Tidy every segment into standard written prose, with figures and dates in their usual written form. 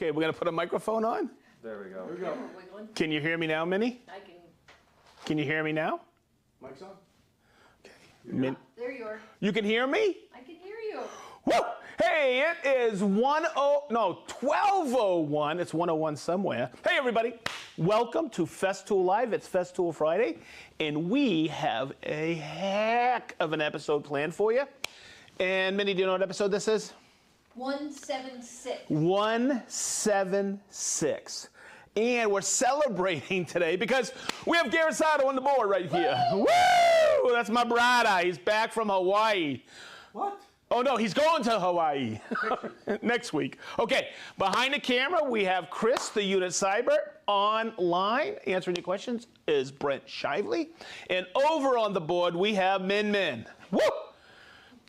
Okay, we're gonna put a microphone on. There we go. There we go. Can you hear me now, Minnie? I can. Can you hear me now? Mic's on. Okay. There you are. You can hear me? I can hear you. Woo! Hey, it is 12:01. It's 1:01 somewhere. Hey, everybody. Welcome to Festool Live. It's Festool Friday, and we have a heck of an episode planned for you. And Minnie, do you know what episode this is? 176. 176. And we're celebrating today because we have Garrett Sato on the board right here. Woo! That's my brother. He's back from Hawaii. What? Oh, no, he's going to Hawaii next week. Okay, behind the camera, we have Chris, the unit cyber. Online, answering your questions, is Brent Shively. And over on the board, we have Min Min. Woo!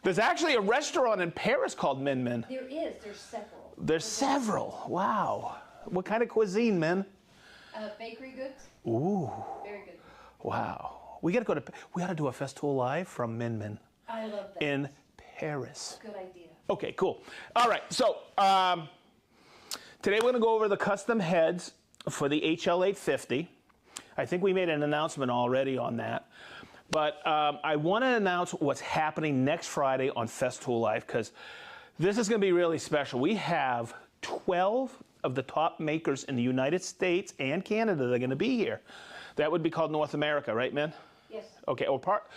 There's actually a restaurant in Paris called Min Min. There is. There's several. There's several. Wow. What kind of cuisine, Min? Bakery goods. Ooh. Very good. Wow. We gotta do a Festool Live from Min Min. I love that. In Paris. Good idea. Okay, cool. All right, so today we're gonna go over the custom heads for the HL850. I think we made an announcement already on that. But I want to announce what's happening next Friday on Festool Live because this is going to be really special. We have 12 of the top makers in the United States and Canada that are going to be here. That would be called North America, right, man? Yes. Okay, or part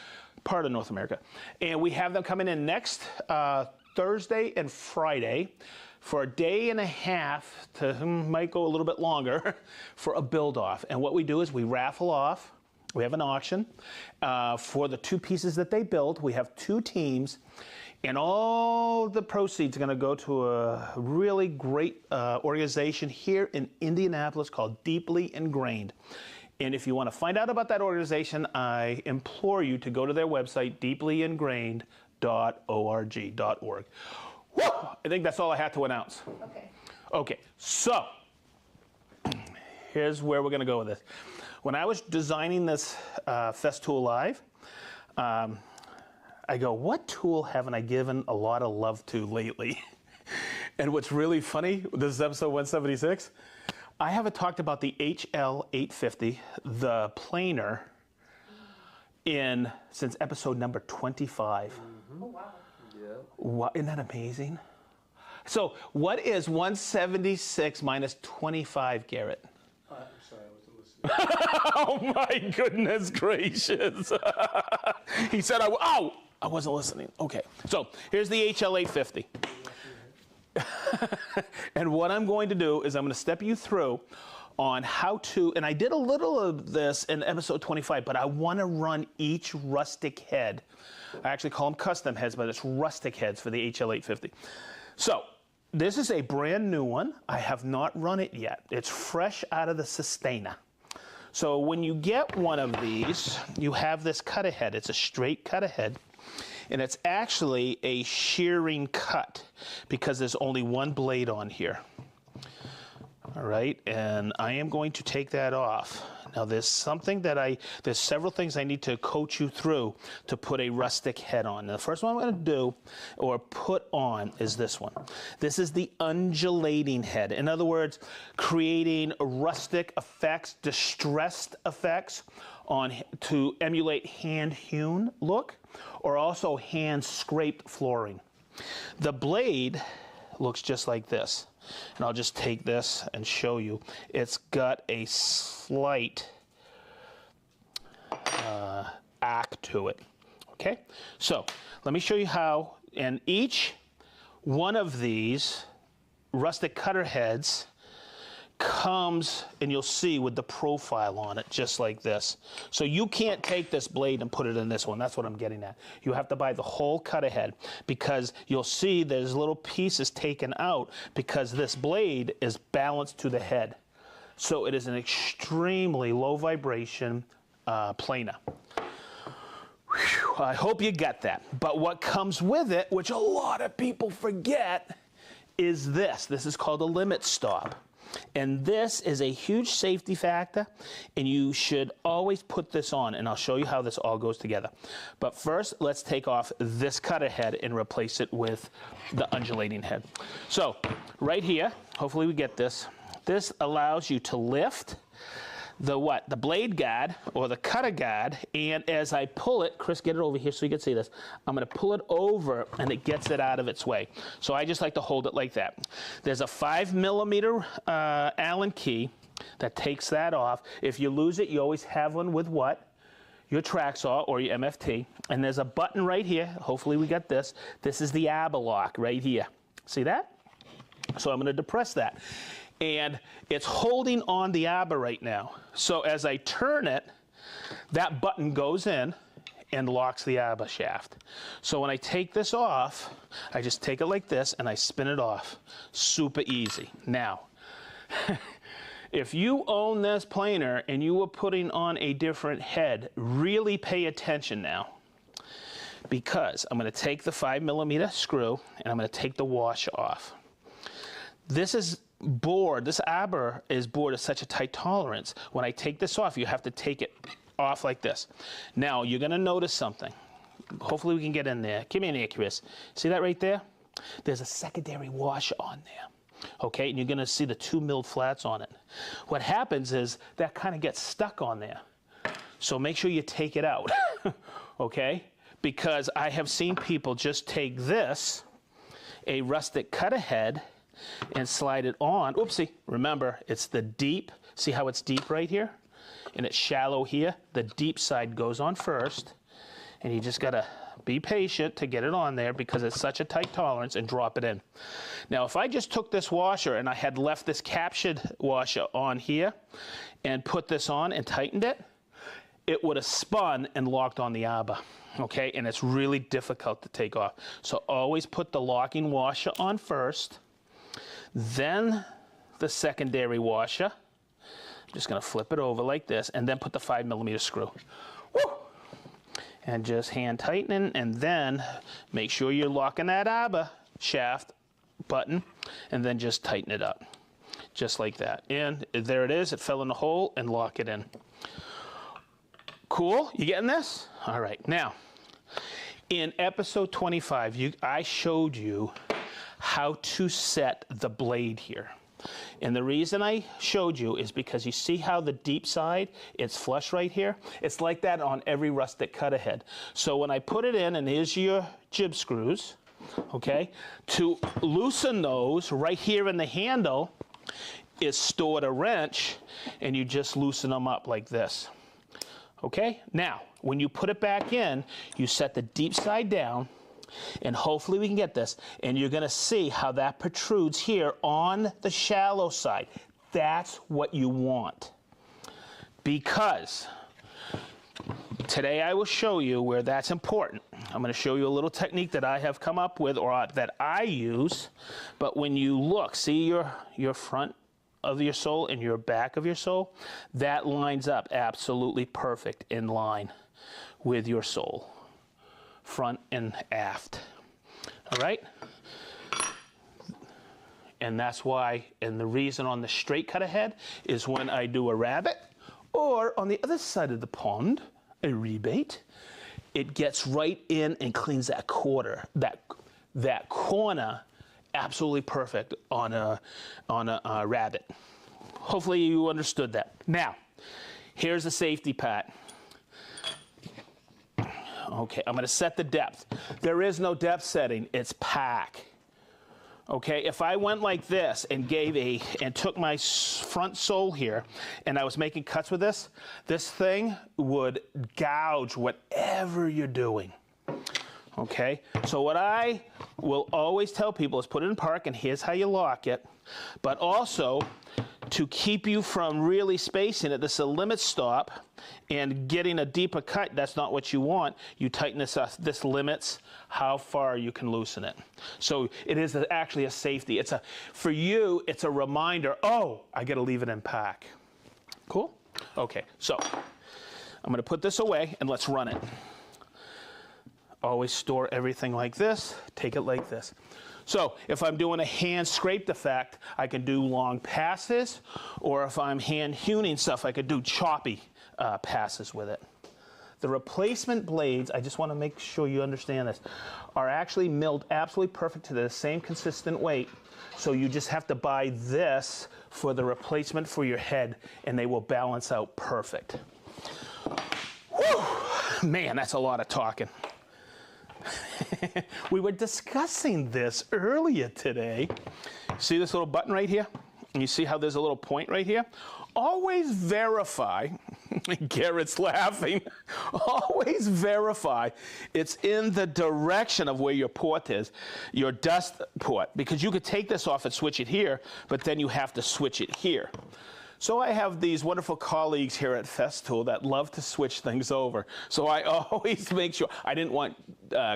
of North America. And we have them coming in next Thursday and Friday for a day and a half to might go a little bit longer for a build-off. And what we do is we raffle off. We have an auction for the two pieces that they built. We have two teams, and all the proceeds are going to go to a really great organization here in Indianapolis called Deeply Ingrained. And if you want to find out about that organization, I implore you to go to their website, deeplyingrained.org. Woo! I think that's all I had to announce. Okay. Okay, so here's where we're going to go with this. When I was designing this Festool Live, I go, what tool haven't I given a lot of love to lately? And what's really funny, this is episode 176, I haven't talked about the HL850, the planer, since episode number 25. Mm-hmm. Oh, wow. Yeah. Wow, isn't that amazing? So what is 176 minus 25, Garrett? I'm sorry, I wasn't listening. Oh my goodness gracious. He said, I wasn't listening. Okay, so here's the HL850. And what I'm going to do is I'm going to step you through on how to, and I did a little of this in episode 25, but I want to run each rustic head. I actually call them custom heads, but it's rustic heads for the HL850. So this is a brand new one. I have not run it yet. It's fresh out of the Sustainer. So when you get one of these, you have this cut ahead. It's a straight cut ahead. And it's actually a shearing cut because there's only one blade on here. All right, and I am going to take that off. Now there's several things I need to coach you through to put a rustic head on. Now, the first one I'm going to do or put on is this one. This is the undulating head. In other words, creating rustic effects, distressed effects to emulate hand-hewn look or also hand-scraped flooring. The blade looks just like this. And I'll just take this and show you. It's got a slight arc to it. Okay? So let me show you how, and each one of these rustic cutter heads comes, and you'll see with the profile on it, just like this. So you can't take this blade and put it in this one. That's what I'm getting at. You have to buy the whole cut ahead because you'll see there's little pieces taken out because this blade is balanced to the head. So it is an extremely low vibration planer. Whew, I hope you get that. But what comes with it, which a lot of people forget, is this. This is called a limit stop. And this is a huge safety factor, and you should always put this on, and I'll show you how this all goes together. But first, let's take off this cutter head and replace it with the undulating head. So right here, hopefully we get this. This allows you to lift the blade guard or the cutter guard, and as I pull it, Chris, get it over here so you can see this. I'm going to pull it over and it gets it out of its way. So I just like to hold it like that. There's a 5mm Allen key that takes that off. If you lose it, you always have one with what? Your track saw or your MFT. And there's a button right here. Hopefully we got this. This is the ABBA lock right here. See that? So I'm going to depress that. And it's holding on the ABBA right now. So as I turn it, that button goes in and locks the ABBA shaft. So when I take this off, I just take it like this and I spin it off. Super easy. Now, if you own this planer and you were putting on a different head, really pay attention now. Because I'm going to take the 5mm screw and I'm going to take the washer off. This is board, this ABBA is bored at such a tight tolerance. When I take this off, you have to take it off like this. Now, you're going to notice something. Hopefully we can get in there. Give me an ear, Chris. See that right there? There's a secondary washer on there. Okay, and you're going to see the 2 milled flats on it. What happens is that kind of gets stuck on there. So make sure you take it out. Okay? Because I have seen people just take this, a rustic cutter head, and slide it on. Oopsie. Remember, it's the deep. See how it's deep right here? And it's shallow here. The deep side goes on first. And you just got to be patient to get it on there because it's such a tight tolerance and drop it in. Now, if I just took this washer and I had left this captured washer on here and put this on and tightened it, it would have spun and locked on the ABBA. Okay? And it's really difficult to take off. So always put the locking washer on first. Then the secondary washer. I'm just going to flip it over like this and then put the 5mm screw. Woo! And just hand tightening and then make sure you're locking that ABBA shaft button and then just tighten it up. Just like that. And there it is. It fell in the hole and lock it in. Cool? You getting this? All right. Now, in episode 25, I showed you how to set the blade here. And the reason I showed you is because you see how the deep side, it's flush right here? It's like that on every rustic cutter head. So when I put it in, and here's your jib screws, okay? To loosen those, right here in the handle is stored a wrench, and you just loosen them up like this. Okay? Now, when you put it back in, you set the deep side down, and hopefully we can get this, and you're going to see how that protrudes here on the shallow side. That's what you want. Because today I will show you where that's important. I'm going to show you a little technique that I have come up with or that I use. But when you look, see your front of your sole and your back of your sole? That lines up absolutely perfect in line with your sole. Front and aft. All right? And that's why, and the reason on the straight cut ahead is when I do a rabbit, or on the other side of the pond, a rebate, it gets right in and cleans that corner absolutely perfect on a rabbit. Hopefully you understood that. Now, here's the safety part. Okay, I'm going to set the depth. There is no depth setting. It's pack. Okay, if I went like this and took my front sole here and I was making cuts with this thing would gouge whatever you're doing. Okay, so what I will always tell people is put it in park, and here's how you lock it. But also, to keep you from really spacing it, this is a limit stop, and getting a deeper cut, that's not what you want. You tighten this up. This limits how far you can loosen it. So it is actually a safety. For you, it's a reminder, oh, I got to leave it in pack. Cool? Okay, so I'm going to put this away, and let's run it. Always store everything like this. Take it like this. So if I'm doing a hand scraped effect, I can do long passes, or if I'm hand hewing stuff, I could do choppy passes with it. The replacement blades, I just want to make sure you understand this, are actually milled absolutely perfect to the same consistent weight. So you just have to buy this for the replacement for your head, and they will balance out perfect. Whew! Man, that's a lot of talking. We were discussing this earlier today. See this little button right here? And you see how there's a little point right here? Always verify, Garrett's laughing, always verify it's in the direction of where your port is, your dust port, because you could take this off and switch it here, but then you have to switch it here. So I have these wonderful colleagues here at Festool that love to switch things over. So I always make sure, I didn't want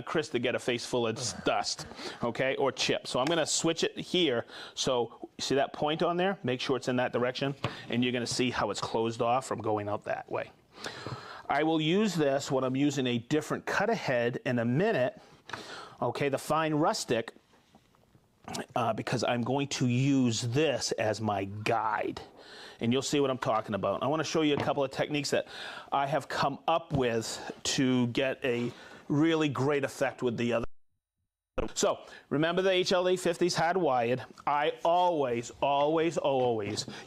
Chris to get a face full of dust, okay, or chips. So I'm gonna switch it here. So see that point on there? Make sure it's in that direction, and you're gonna see how it's closed off from going out that way. I will use this when I'm using a different cut ahead in a minute, okay, the fine rustic, because I'm going to use this as my guide. And you'll see what I'm talking about. I want to show you a couple of techniques that I have come up with to get a really great effect with the other. So remember the HL850's hardwired. I always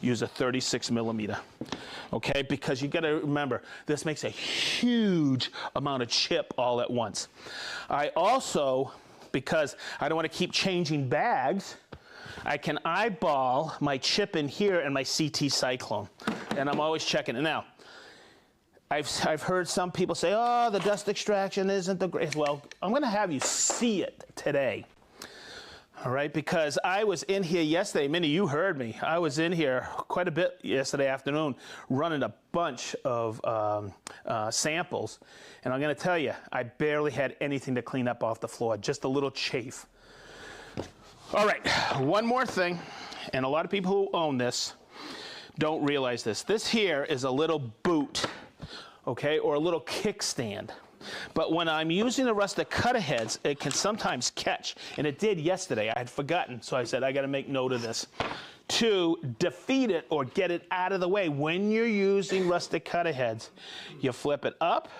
use a 36 millimeter, okay? Because you got to remember, this makes a huge amount of chip all at once. I also, because I don't want to keep changing bags, I can eyeball my chip in here and my CT Cyclone, and I'm always checking it. Now, I've heard some people say, oh, the dust extraction isn't the greatest. Well, I'm going to have you see it today, all right? Because I was in here yesterday. Minnie, you heard me. I was in here quite a bit yesterday afternoon running a bunch of samples, and I'm going to tell you, I barely had anything to clean up off the floor, just a little chafe. All right, one more thing, and a lot of people who own this don't realize this. This here is a little boot, okay, or a little kickstand. But when I'm using the rustic cut-aheads, it can sometimes catch, and it did yesterday. I had forgotten, so I said I got to make note of this. To defeat it or get it out of the way, when you're using rustic cut-aheads, you flip it up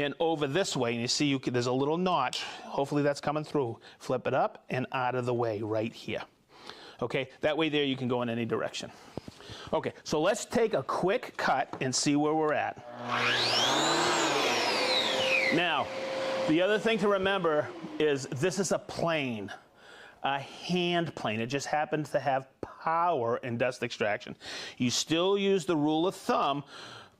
and over this way, and you see there's a little notch. Hopefully that's coming through. Flip it up and out of the way right here. Okay, that way there you can go in any direction. Okay, so let's take a quick cut and see where we're at. Now, the other thing to remember is this is a plane, a hand plane. It just happens to have power and dust extraction. You still use the rule of thumb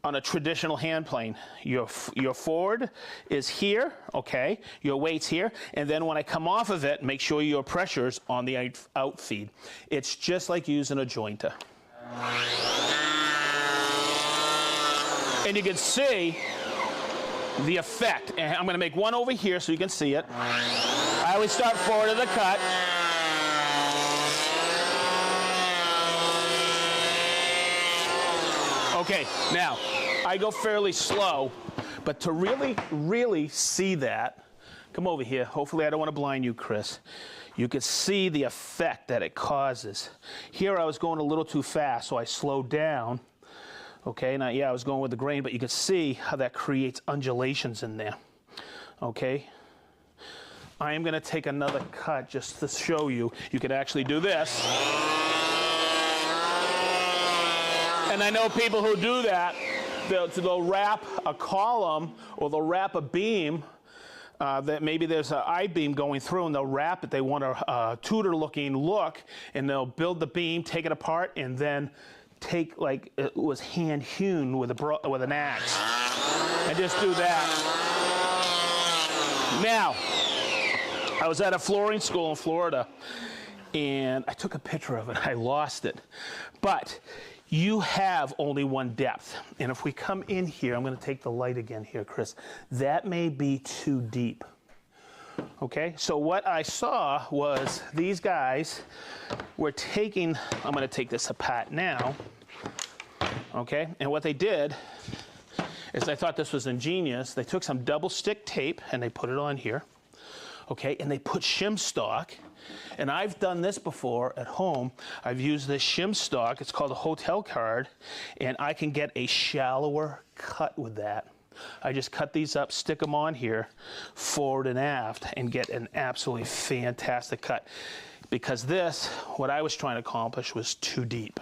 on a traditional hand plane. Your forward is here, okay? Your weight's here, and then when I come off of it, make sure your pressure's on the out feed. It's just like using a jointer. And you can see the effect. And I'm gonna make one over here so you can see it. I always start forward of the cut. Okay, now, I go fairly slow, but to really see that, come over here. Hopefully I don't want to blind you, Chris. You can see the effect that it causes. Here I was going a little too fast, so I slowed down. Okay, now, yeah, I was going with the grain, but you can see how that creates undulations in there. Okay? I am going to take another cut just to show you. You can actually do this. And I know people who do that, they'll wrap a column or they'll wrap a beam that maybe there's an I-beam going through, and they'll wrap it. They want a Tudor-looking look, and they'll build the beam, take it apart, and then take, like it was hand-hewn with an axe, and just do that. Now, I was at a flooring school in Florida, and I took a picture of it. I lost it. But you have only one depth. And if we come in here, I'm going to take the light again here, Chris. That may be too deep. Okay, so what I saw was these guys were taking, I'm going to take this apart now. Okay, and what they did is, I thought this was ingenious. They took some double stick tape and they put it on here. okay, and they put shim stock. And I've done this before at home. I've used this shim stock. It's called a hotel card, and I can get a shallower cut with that. I just cut these up, stick them on here, forward and aft, and get an absolutely fantastic cut. Because this, what I was trying to accomplish, was too deep.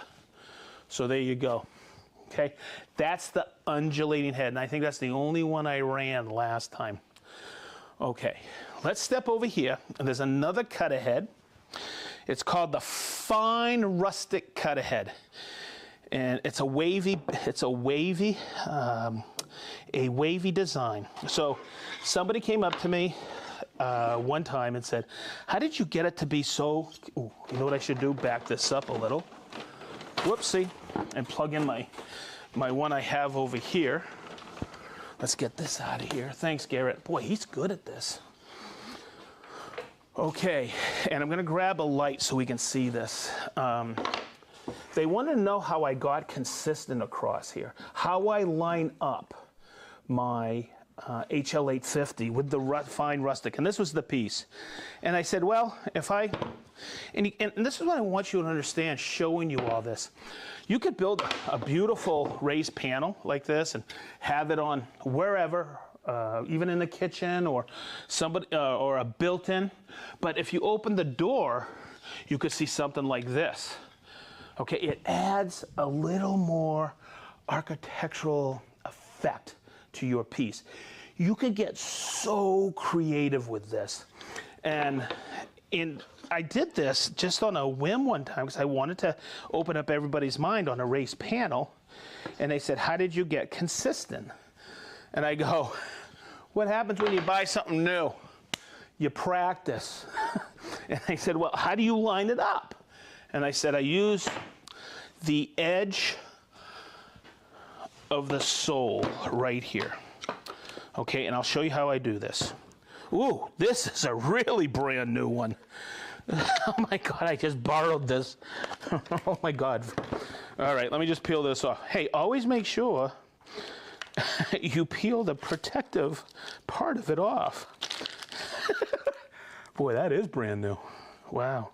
So there you go. Okay, that's the undulating head, and I think that's the only one I ran last time. Okay, let's step over here, and there's another cut ahead. It's called the fine rustic cut ahead, and it's a wavy design. So somebody came up to me one time and said, "How did you get it to be so?" Ooh, you know what I should do? Back this up a little. Whoopsie, and plug in my one I have over here. Let's get this out of here. Thanks, Garrett. Boy, he's good at this. Okay, and I'm gonna grab a light so we can see this. They want to know how I got consistent across here, how I line up my HL850 with the fine rustic, and this was the piece. And I said, well, if I, and this is what I want you to understand, showing you all this. You could build a beautiful raised panel like this and have it on wherever, even in the kitchen or somebody or a built-in. But if you open the door, you could see something like this. Okay, it adds a little more architectural effect to your piece. You can get so creative with this. And I did this just on a whim one time because I wanted to open up everybody's mind on a raised panel. And they said, how did you get consistent? And I go, what happens when you buy something new? You practice. And they said, well, how do you line it up? And I said, I use the edge of the sole right here. Okay, and I'll show you how I do this. Ooh, this is a really brand new one. Oh my God, I just borrowed this. Oh my God. All right, let me just peel this off. Hey, always make sure you peel the protective part of it off. Boy, that is brand new. Wow.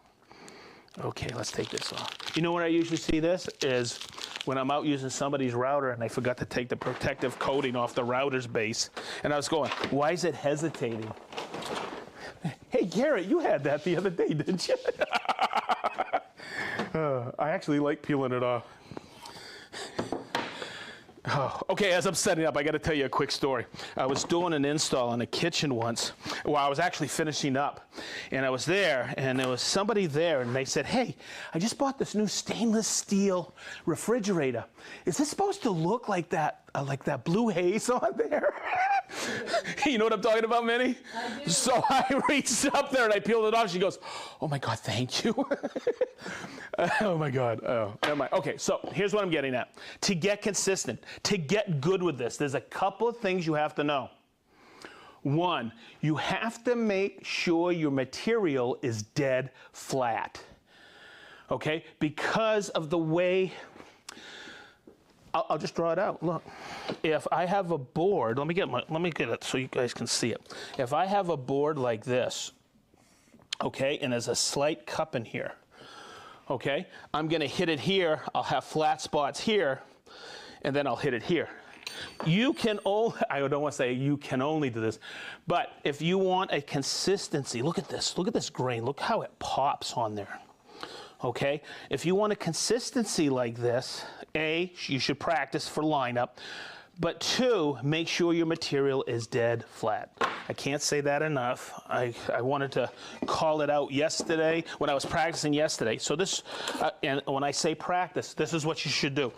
Okay, let's take this off. You know where I usually see this is when I'm out using somebody's router and I forgot to take the protective coating off the router's base. And I was going, why is it hesitating? Hey, Garrett, you had that the other day, didn't you? I actually like peeling it off. Oh, okay, as I'm setting up, I got to tell you a quick story. I was doing an install in a kitchen once while I was actually finishing up. And I was there, and there was somebody there, and they said, hey, I just bought this new stainless steel refrigerator. Is this supposed to look like that blue haze on there? You know what I'm talking about, Minnie? I do. So I reached up there, and I peeled it off. She goes, oh, my God, thank you. Oh, my God. Oh, never mind. Okay, so here's what I'm getting at. To get consistent, to get good with this, there's a couple of things you have to know. One, you have to make sure your material is dead flat, okay? Because of the way, I'll just draw it out. Look, if I have a board, let me get it so you guys can see it. If I have a board like this, okay, and there's a slight cup in here, okay, I'm gonna hit it here, I'll have flat spots here, and then I'll hit it here. You can only, I don't want to say you can only do this, but if you want a consistency, look at this grain, look how it pops on there, okay? If you want a consistency like this, A, you should practice for lineup, but two, make sure your material is dead flat. I can't say that enough. I wanted to call it out yesterday when I was practicing yesterday. So this, and when I say practice, this is what you should do.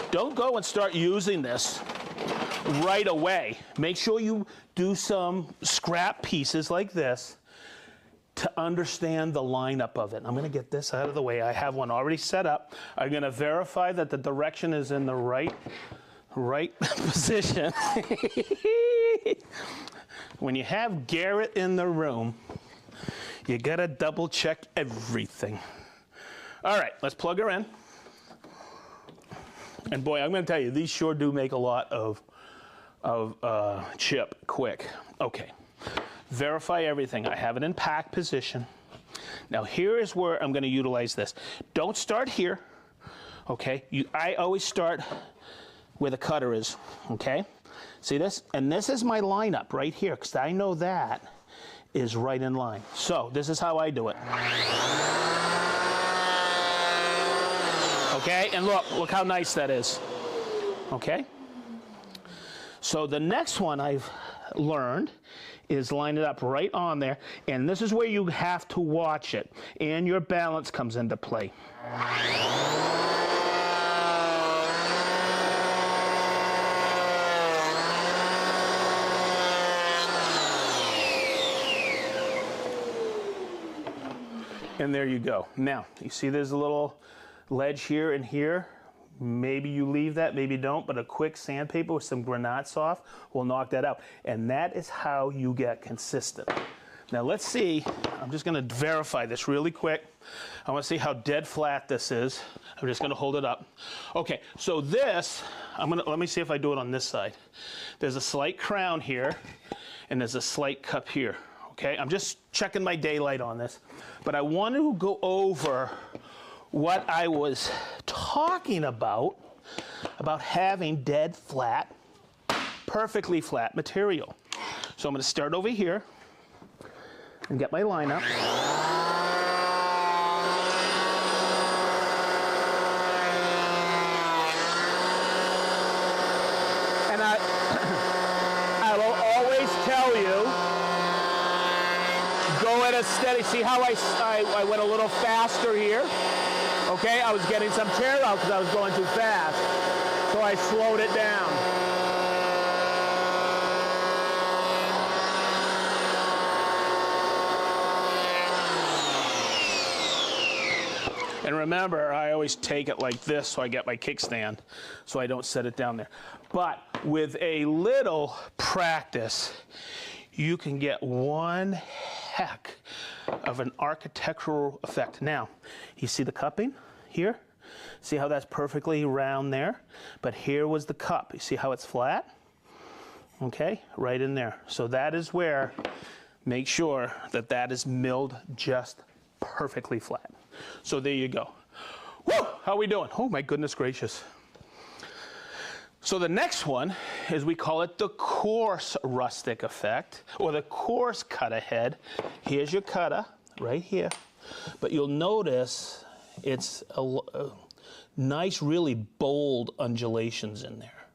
Don't go and start using this right away. Make sure you do some scrap pieces like this to understand the lineup of it. I'm gonna get this out of the way. I have one already set up. I'm gonna verify that the direction is in the right position. When you have Garrett in the room, you gotta double check everything. All right, let's plug her in. And boy, I'm gonna tell you, these sure do make a lot of chip quick. Okay, verify everything. I have it in pack position. Now here is where I'm going to utilize this. Don't start here, okay? I always start where the cutter is, okay? See this? And this is my lineup right here, because I know that is right in line. So this is how I do it. Okay, and look how nice that is. Okay? So the next one I've learned is line it up right on there, and this is where you have to watch it, and your balance comes into play. And there you go. Now, you see there's a little ledge here and here. Maybe you leave that, maybe don't, but a quick sandpaper with some granite soft will knock that out. And that is how you get consistent. Now let's see, I'm just gonna verify this really quick. I wanna see how dead flat this is. I'm just gonna hold it up. Okay, so this, let me see if I do it on this side. There's a slight crown here, and there's a slight cup here. Okay, I'm just checking my daylight on this, but I want to go over what I was talking about having dead flat, perfectly flat material. So I'm going to start over here and get my line up. And I will always tell you, go at a steady. See how I went a little faster here? Okay, I was getting some tear out because I was going too fast. So I slowed it down. And remember, I always take it like this so I get my kickstand, so I don't set it down there. But with a little practice, you can get one heck of an architectural effect. Now, you see the cupping here? See how that's perfectly round there? But here was the cup. You see how it's flat? Okay, right in there. So that is where, make sure that that is milled just perfectly flat. So there you go. Woo! How we doing? Oh my goodness gracious. So the next one is, we call it the coarse rustic effect, or the coarse cut ahead. Here's your cutter right here, but you'll notice it's a nice, really bold undulations in there.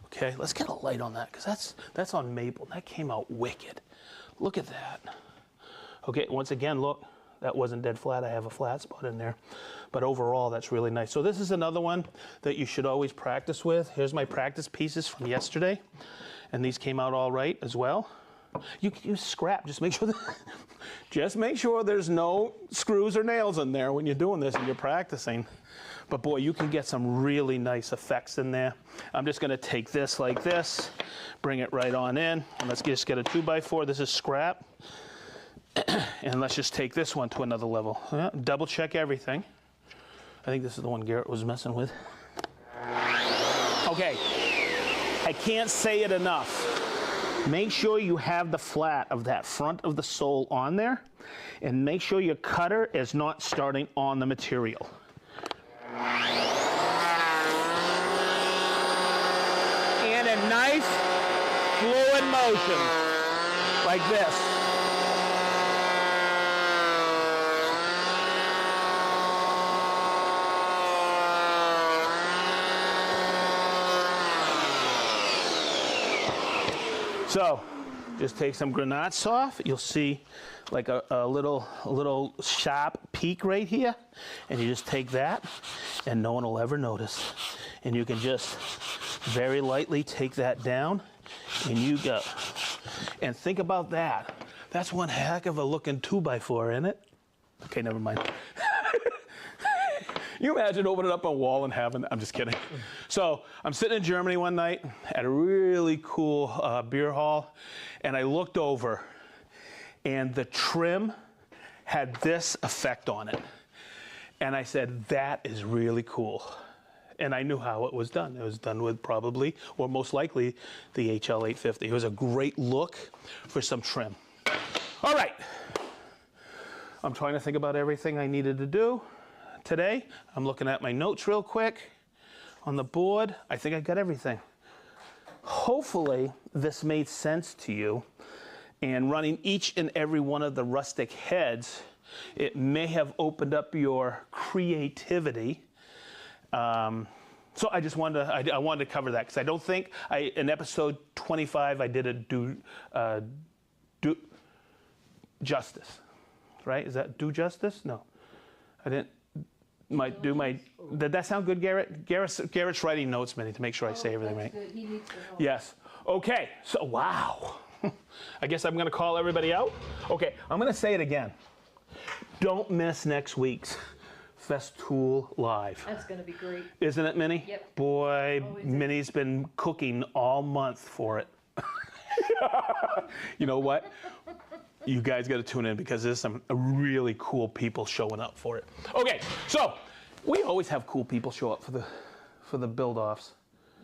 Okay, let's get a light on that, because that's on maple. That came out wicked. Look at that. Okay, once again, look, that wasn't dead flat. I have a flat spot in there. But overall, that's really nice. So this is another one that you should always practice with. Here's my practice pieces from yesterday. And these came out all right as well. You can use scrap. Just make sure there's no screws or nails in there when you're doing this and you're practicing. But boy, you can get some really nice effects in there. I'm just going to take this like this, bring it right on in. And let's just get a 2x4. This is scrap. And let's just take this one to another level. Yeah, double check everything. I think this is the one Garrett was messing with. Okay, I can't say it enough. Make sure you have the flat of that front of the sole on there, and make sure your cutter is not starting on the material. And a nice fluid motion, like this. So, just take some granite soft. You'll see like a little sharp peak right here, and you just take that, and no one will ever notice. And you can just very lightly take that down, and you go. And think about that. That's one heck of a looking 2x4, isn't it? Okay, never mind. You imagine opening up a wall and having, I'm just kidding. So I'm sitting in Germany one night at a really cool beer hall, and I looked over, and the trim had this effect on it. And I said, that is really cool. And I knew how it was done. It was done with probably, or most likely, the HL850. It was a great look for some trim. All right. I'm trying to think about everything I needed to do today. I'm looking at my notes real quick on the board. I think I got everything. Hopefully this made sense to you, and running each and every one of the Rustic heads, it may have opened up your creativity. So I just wanted to, I wanted to cover that because I don't think in episode 25 I did a do justice, right? Is that do justice? No, I didn't. Did that sound good, Garrett? Garrett's writing notes, Minnie, to make sure I say everything right. Good. He needs to know. Yes. Okay. So wow. I guess I'm going to call everybody out. Okay. I'm going to say it again. Don't miss next week's Festool Live. That's going to be great. Isn't it, Minnie? Yep. Boy, Always Minnie's been cooking all month for it. You know what? You guys got to tune in because there's some really cool people showing up for it. Okay, so we always have cool people show up for the build-offs.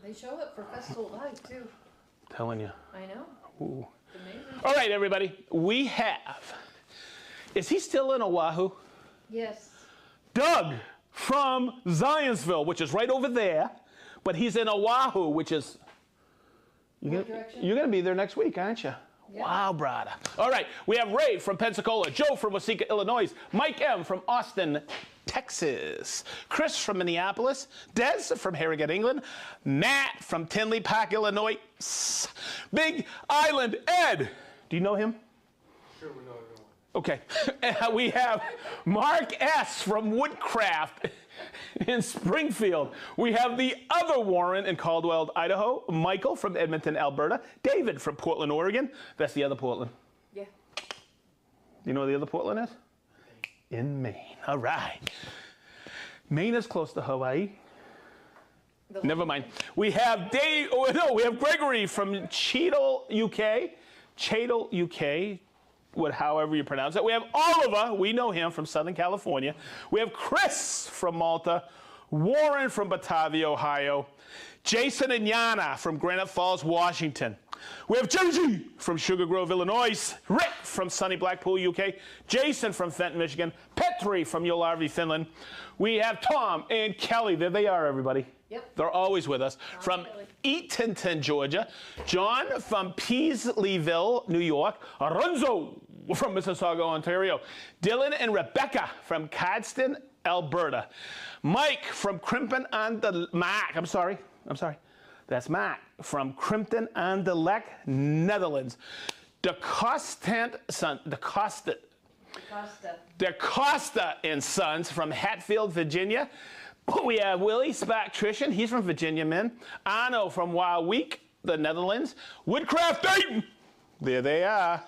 They show up for Festool Live, too. Telling you. I know. Ooh. It's amazing. All right, everybody. We have. Is he still in Oahu? Yes. Doug from Zionsville, which is right over there, but he's in Oahu, which is. You're going to be there next week, aren't you? Yeah. Wow, brother. All right, we have Ray from Pensacola, Joe from Waseca, Illinois, Mike M. from Austin, Texas, Chris from Minneapolis, Des from Harrogate, England, Matt from Tinley Park, Illinois, Big Island Ed. Do you know him? Sure, we know everyone. Okay. We have Mark S. from Woodcraft in Springfield. We have the other Warren in Caldwell, Idaho. Michael from Edmonton, Alberta. David from Portland, Oregon. That's the other Portland. Yeah. Do you know where the other Portland is? In Maine. All right. Maine is close to Hawaii. Never mind. We have we have Gregory from Cheadle, UK. Cheadle, UK. However you pronounce it. We have Oliver, we know him from Southern California. We have Chris from Malta, Warren from Batavia, Ohio, Jason and Yana from Granite Falls, Washington. We have Joji from Sugar Grove, Illinois, Rick from sunny Blackpool, UK, Jason from Fenton, Michigan, Petri from Jolarvi, Finland. We have Tom and Kelly. There they are, everybody. Yep. They're always with us. From Eatonton, Georgia. John from Peasleyville, New York. Aronzo from Mississauga, Ontario. Dylan and Rebecca from Cadston, Alberta. Mike from Crimpton on the Mac. I'm sorry. That's Mac from Crimpton on the Lek, Netherlands. De Costa and Sons from Hatfield, Virginia. We have Willie Spactrician, he's from Virginia, men. Arno from Wauweek, the Netherlands. Woodcraft Dayton, there they are.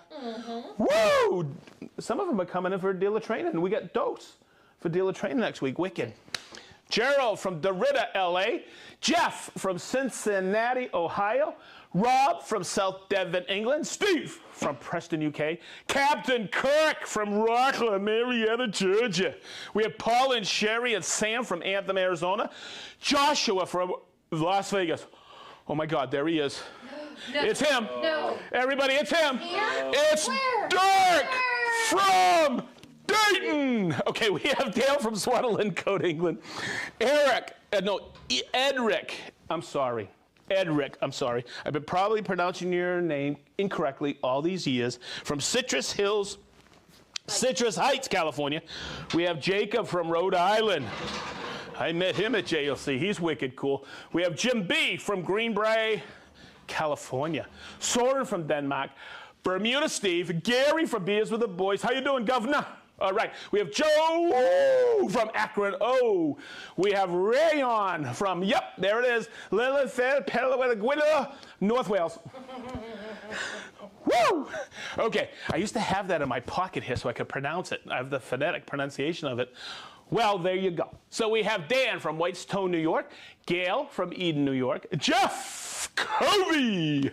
Woo! Some of them are coming in for a dealer training. We got Dose for dealer training next week, wicked. Gerald from DeRidda, LA. Jeff from Cincinnati, Ohio. Rob from South Devon, England. Steve from Preston, UK. Captain Kirk from Rockland, Marietta, Georgia. We have Paul and Sherry and Sam from Anthem, Arizona. Joshua from Las Vegas. Oh my God, there he is. No. It's him. No. Everybody, it's him. Here? It's Where? Dirk Where? from Dayton. Okay, we have Dale from Swaddling Coat, England. Edric. I'm sorry. Edric, I'm sorry. I've been probably pronouncing your name incorrectly all these years. From Citrus Heights, California. We have Jacob from Rhode Island. I met him at JLC. He's wicked cool. We have Jim B. from Greenbrae, California. Soren from Denmark. Bermuda Steve. Gary from Beers with the Boys. How you doing, Governor? All right, we have Joe from Akron. Oh, we have Rayon from, there it is, Lillithfair, Pelawedagwilla, North Wales. Woo! Okay, I used to have that in my pocket here so I could pronounce it. I have the phonetic pronunciation of it. Well, there you go. So we have Dan from Whitestone, New York, Gail from Eden, New York, Jeff Covey.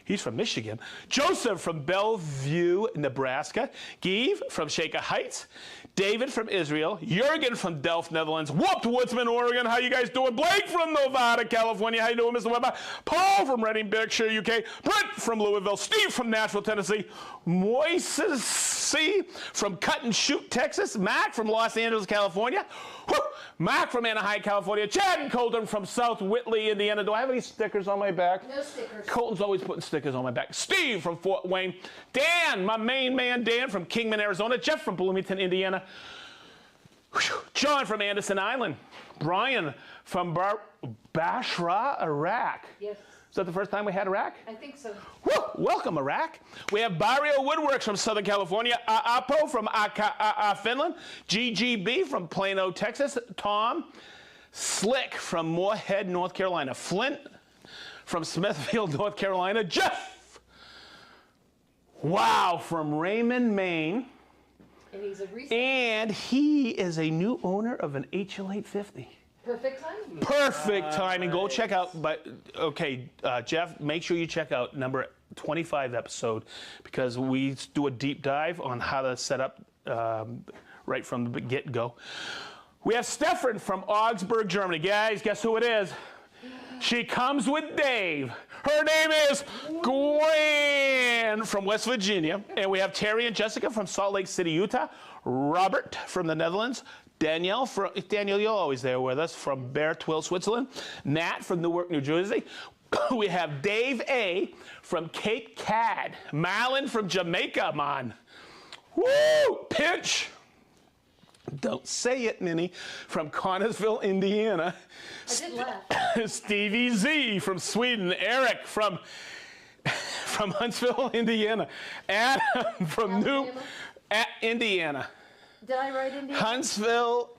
He's from Michigan. Joseph from Bellevue, Nebraska. Give from Shaker Heights. David from Israel. Jurgen from Delft, Netherlands. Whooped Woodsman, Oregon. How you guys doing? Blake from Nevada, California. How you doing, Mr. Weber? Paul from Reading, Berkshire, UK. Brent from Louisville. Steve from Nashville, Tennessee. Moises C. from Cut and Shoot, Texas. Mac from Los Angeles, California. Woo! Mac from Anaheim, California. Chad and Colton from South Whitley, Indiana. Do I have any stickers on my back? No stickers. Colton's always putting stickers on my back. Steve from Fort Wayne. Dan, my main man, Dan from Kingman, Arizona. Jeff from Bloomington, Indiana. John from Anderson Island. Brian from Basra, Iraq. Yes. Is that the first time we had Iraq? I think so. Woo! Welcome, Iraq. We have Barrio Woodworks from Southern California. Apo from Finland. GGB from Plano, Texas. Tom Slick from Moorhead, North Carolina. Flint from Smithfield, North Carolina. Jeff, wow, from Raymond, Maine. And he's a recent. And he is a new owner of an HL850. Perfect timing. Perfect timing. Go check out. But okay, Jeff, make sure you check out number 25 episode because we do a deep dive on how to set up right from the get-go. We have Stefan from Augsburg, Germany. Guys, guess who it is? She comes with Dave. Her name is Gwen from West Virginia. And we have Terry and Jessica from Salt Lake City, Utah. Robert from the Netherlands. Danielle, you're always there with us, from Bear Twill, Switzerland. Nat from Newark, New Jersey. We have Dave A. from Cape Cod. Marlon from Jamaica, man. Woo! Pinch. Don't say it, Ninny. From Connersville, Indiana. I did laugh. Stevie Z from Sweden. Eric from Huntsville, Indiana. Adam from Indiana. Did I write Indiana? Huntsville.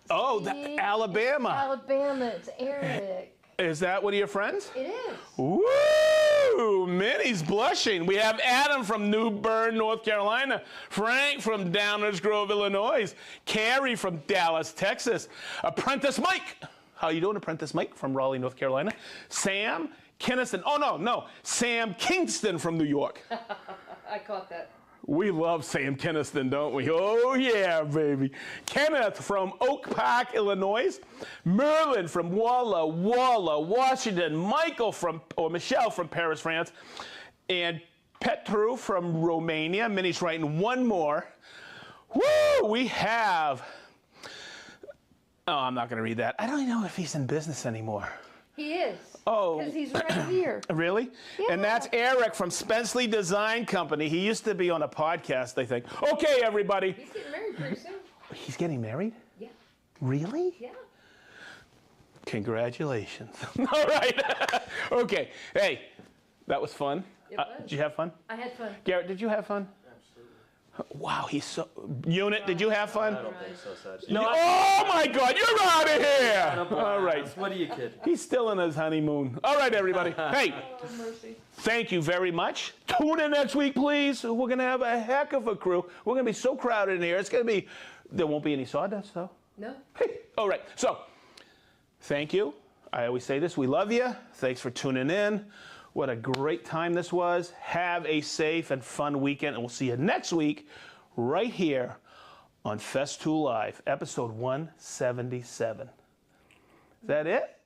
Oh, Alabama. Alabama. It's Eric. Is that one of your friends? It is. Woo! Minnie's blushing. We have Adam from New Bern, North Carolina. Frank from Downers Grove, Illinois. Carrie from Dallas, Texas. Apprentice Mike. How you doing, Apprentice Mike from Raleigh, North Carolina? Sam Kinnison. Oh, no. Sam Kingston from New York. I caught that. We love Sam Kinnison, don't we? Oh, yeah, baby. Kenneth from Oak Park, Illinois. Merlin from Walla, Washington. Michael Michelle from Paris, France. And Petru from Romania. Minnie's writing one more. Woo! We have... Oh, I'm not going to read that. I don't know if he's in business anymore. He is. Oh. Because he's right here. Really? Yeah. And that's Eric from Spenceley Design Company. He used to be on a podcast, I think. Okay, everybody. He's getting married pretty soon. He's getting married? Yeah. Really? Yeah. Congratulations. All right. Okay. Hey, that was fun. It was. Did you have fun? I had fun. Garrett, did you have fun? Wow, he's so... Unit, did you have fun? I don't think so, Sedge. No. Oh, my God, you're out of here. All right. What are you kidding? He's still in his honeymoon. All right, everybody. Hey, Oh, mercy. thank you very much. Tune in next week, please. We're going to have a heck of a crew. We're going to be so crowded in here. It's going to be... There won't be any sawdust, though. No. Hey, all right. So, thank you. I always say this. We love you. Thanks for tuning in. What a great time this was. Have a safe and fun weekend, and we'll see you next week right here on Festool Live, episode 177. Is that it?